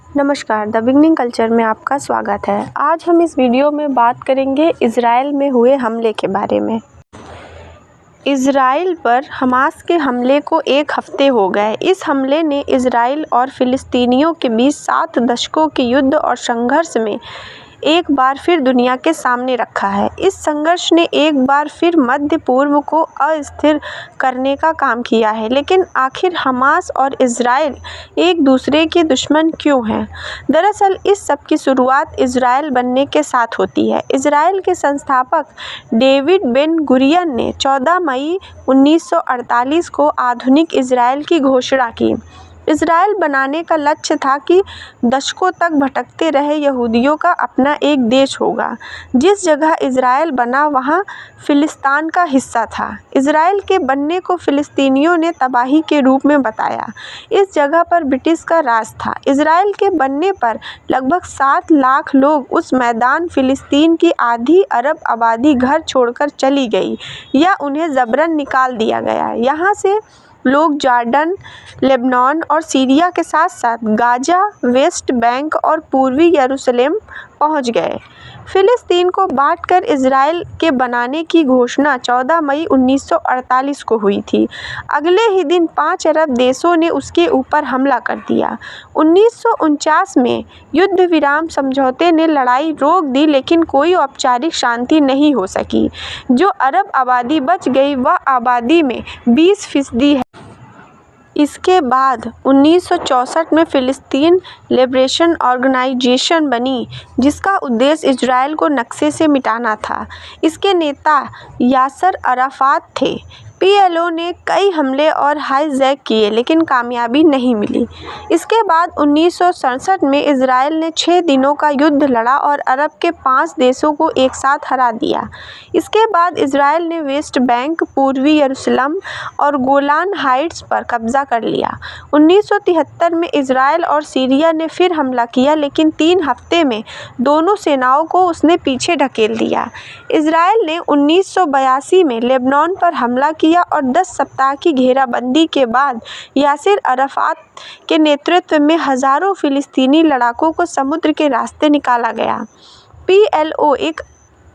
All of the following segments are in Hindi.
नमस्कार, द बिगनिंग कल्चर में आपका स्वागत है। आज हम इस वीडियो में बात करेंगे इजराइल में हुए हमले के बारे में। इजराइल पर हमास के हमले को 1 हफ्ते हो गए। इस हमले ने इजराइल और फिलिस्तीनियों के बीच 7 दशकों के युद्ध और संघर्ष में एक बार फिर दुनिया के सामने रखा है। इस संघर्ष ने एक बार फिर मध्य पूर्व को अस्थिर करने का काम किया है। लेकिन आखिर हमास और इजराइल एक दूसरे के दुश्मन क्यों हैं? दरअसल इस सब की शुरुआत इजराइल बनने के साथ होती है। इजराइल के संस्थापक डेविड बेन गुरियन ने 14 मई 1948 को आधुनिक इजराइल की घोषणा की। इजराइल बनाने का लक्ष्य था कि दशकों तक भटकते रहे यहूदियों का अपना एक देश होगा। जिस जगह इजराइल बना वहाँ फिलिस्तीन का हिस्सा था। इजराइल के बनने को फिलिस्तीनियों ने तबाही के रूप में बताया। इस जगह पर ब्रिटिश का राज था। इजराइल के बनने पर लगभग 7 लाख लोग उस मैदान फिलिस्तीन की आधी अरब आबादी घर छोड़कर चली गई या उन्हें जबरन निकाल दिया गया। यहाँ से लोग जॉर्डन, लेबनान और सीरिया के साथ साथ गाजा, वेस्ट बैंक और पूर्वी यरूशलेम पहुंच गए। फिलिस्तीन को बांटकर इजराइल के बनाने की घोषणा 14 मई 1948 को हुई थी। अगले ही दिन 5 अरब देशों ने उसके ऊपर हमला कर दिया। 1949 में युद्ध विराम समझौते ने लड़ाई रोक दी, लेकिन कोई औपचारिक शांति नहीं हो सकी। जो अरब आबादी बच गई वह आबादी में 20% है। इसके बाद 1964 में फिलिस्तीन लिबरेशन ऑर्गेनाइजेशन बनी, जिसका उद्देश्य इजराइल को नक्शे से मिटाना था। इसके नेता यासर अराफात थे। पीएलओ ने कई हमले और हाईजैक किए, लेकिन कामयाबी नहीं मिली। इसके बाद 1967 में इजराइल ने 6 दिनों का युद्ध लड़ा और अरब के 5 देशों को एक साथ हरा दिया। इसके बाद इजराइल ने वेस्ट बैंक, पूर्वी यरूशलेम और गोलान हाइट्स पर कब्जा कर लिया। 1973 में इजराइल और सीरिया ने फिर हमला किया, लेकिन 3 हफ्ते में दोनों सेनाओं को उसने पीछे ढकेल दिया। इजराइल ने 1982 में लेबनान पर हमला किया और 10 सप्ताह की घेराबंदी के बाद यासिर अराफात के नेतृत्व में हजारों फिलिस्तीनी लड़ाकों को समुद्र के रास्ते निकाला गया। पीएलओ एक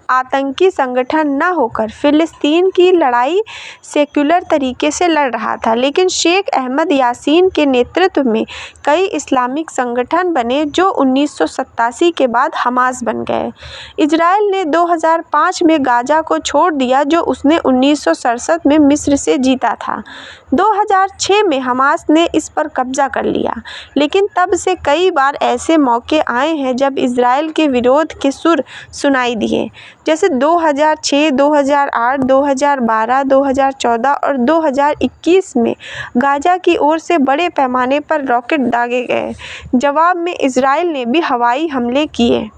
आतंकी संगठन न होकर फिलिस्तीन की लड़ाई सेक्युलर तरीके से लड़ रहा था, लेकिन शेख अहमद यासीन के नेतृत्व में कई इस्लामिक संगठन बने जो 1987 के बाद हमास बन गए। इजराइल ने 2005 में गाजा को छोड़ दिया, जो उसने 1967 में मिस्र से जीता था। 2006 में हमास ने इस पर कब्जा कर लिया, लेकिन तब से कई बार ऐसे मौके आए हैं जब इजराइल के विरोध के सुर सुनाई दिए, जैसे 2006, 2008, 2012, 2014 और 2021 में गाजा की ओर से बड़े पैमाने पर रॉकेट दागे गए। जवाब में इजराइल ने भी हवाई हमले किए।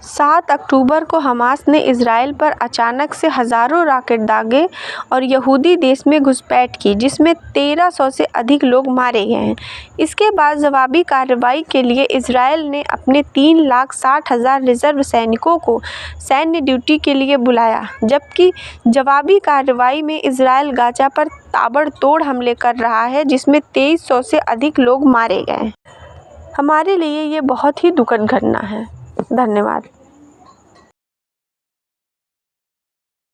7 अक्टूबर को हमास ने इजराइल पर अचानक से हज़ारों रॉकेट दागे और यहूदी देश में घुसपैठ की, जिसमें 1300 से अधिक लोग मारे गए हैं। इसके बाद जवाबी कार्रवाई के लिए इजराइल ने अपने 3,60,000 रिजर्व सैनिकों को सैन्य ड्यूटी के लिए बुलाया, जबकि जवाबी कार्रवाई में इजराइल गाजा पर ताबड़तोड़ हमले कर रहा है, जिसमें 2300 से अधिक लोग मारे गए। हमारे लिए ये बहुत ही दुखद घटना है। धन्यवाद।